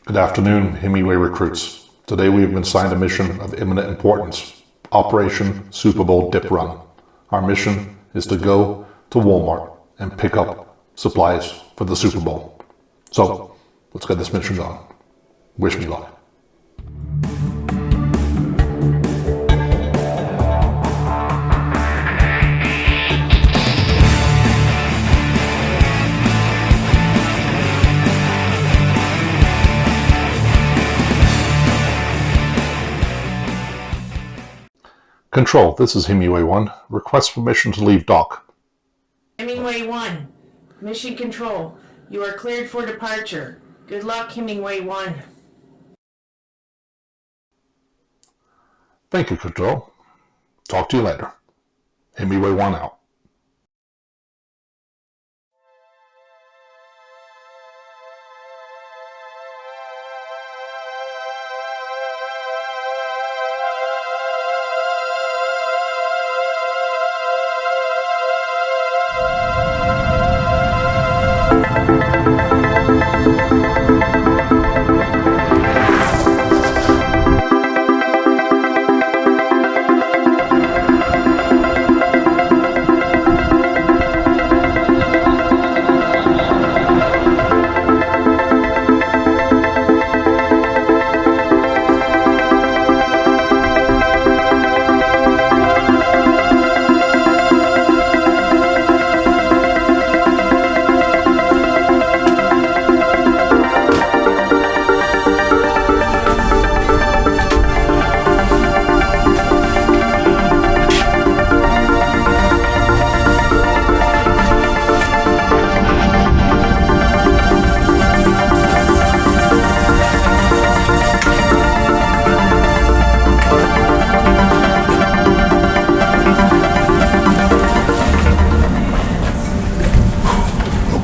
Good afternoon, Himiway recruits. Today we have been assigned a mission of imminent importance, Operation Super Bowl Dip Run. Our mission is to go to Walmart and pick up supplies for the Super Bowl. So, let's get this mission going. Wish me luck. Control, this is Himiway 1. Request permission to leave dock. Himiway 1, Mission Control, you are cleared for departure. Good luck, Himiway 1. Thank you, Control. Talk to you later. Himiway 1 out.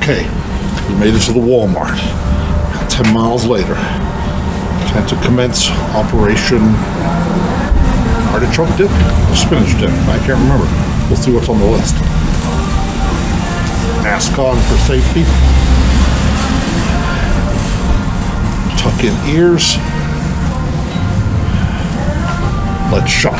Okay, we made it to the Walmart. 10 miles later. Time to commence Operation Artichoke Dip or Spinach Dip. I can't remember. We'll see what's on the list. Mask on for safety. Tuck in ears. Let's shop.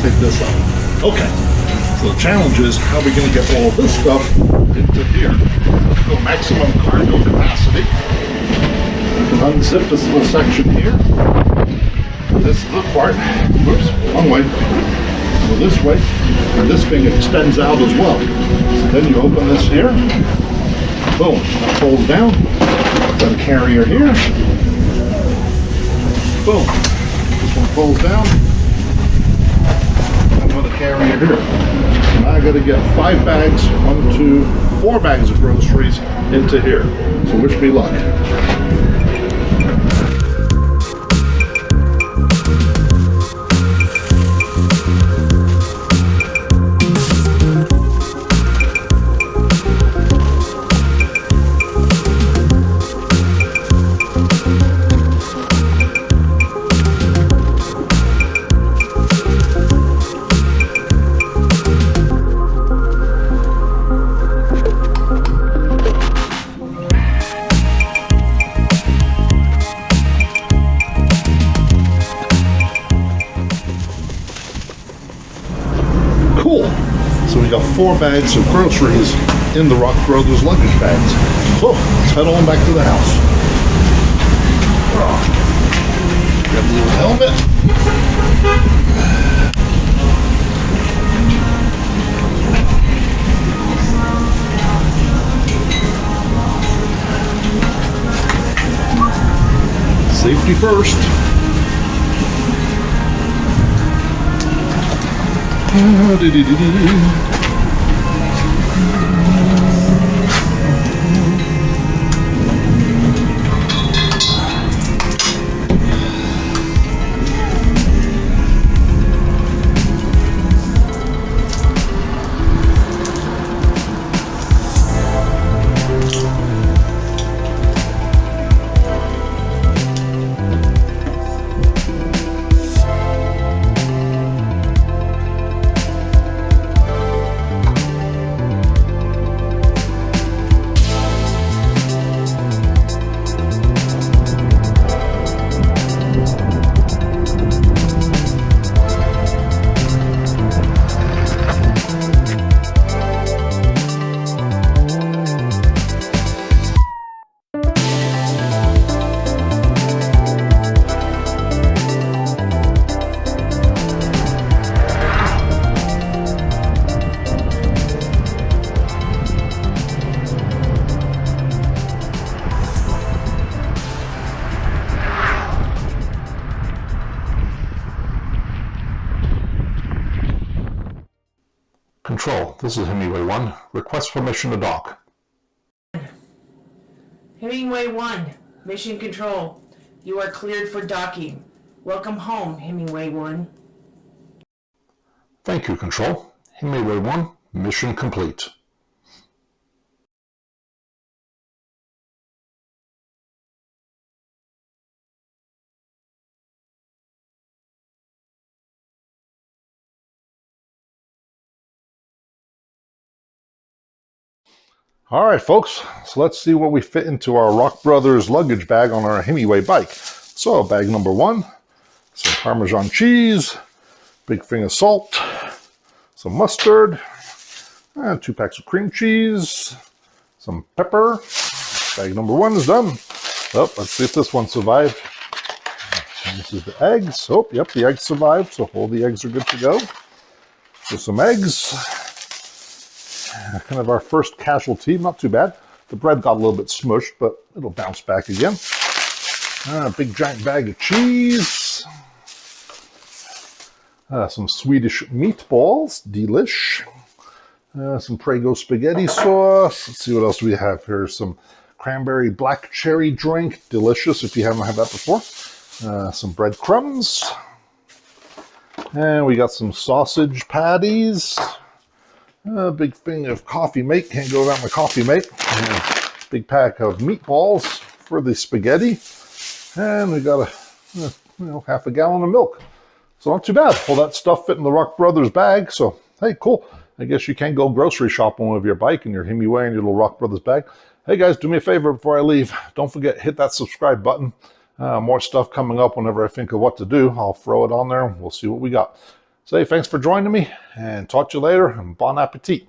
Pick this up. Okay, so the challenge is how are we going to get all of this stuff into here? Go maximum cargo capacity. Unzip this little section here. This little part, whoops, wrong way. Go this way, and this thing extends out as well. So then you open this here, Boom, that folds down. Got a carrier here. Boom, this one folds down. Another carrier here. And I got to get 5 bags, 1, 2, 4 bags of groceries into here. So wish me luck. Cool. So we got 4 bags of groceries in the Rockbros luggage bags. So let's head on back to the house. Grab the little helmet. Safety first. Control, this is Himiway 1. Request permission to dock. Hemingway 1, Mission Control. You are cleared for docking. Welcome home, Hemingway 1. Thank you, Control. Himiway 1, mission complete. All right, folks, so let's see what we fit into our Rockbros luggage bag on our Himiway bike. So bag number 1, some Parmesan cheese, big thing of salt, some mustard, and 2 packs of cream cheese, some pepper. Bag number 1 is done. Oh, let's see if this one survived. And this is the eggs. Oh, yep, the eggs survived, so all the eggs are good to go. So some eggs. Kind of our first casualty, not too bad. The bread got a little bit smushed, but it'll bounce back again. A big giant bag of cheese. Some Swedish meatballs, delish. Some Prego spaghetti sauce. Let's see what else we have here. Some cranberry black cherry drink, delicious if you haven't had that before. Some breadcrumbs. And we got some sausage patties. A big thing of coffee mate, can't go without my coffee mate. Big pack of meatballs for the spaghetti. And we got half a gallon of milk. So not too bad. All that stuff fit in the Rockbros bag. So, hey, cool. I guess you can go grocery shopping with your bike and your Himiway and your little Rockbros bag. Hey guys, do me a favor before I leave. Don't forget, hit that subscribe button. More stuff coming up whenever I think of what to do. I'll throw it on there and we'll see what we got. So hey, thanks for joining me and talk to you later and bon appetit.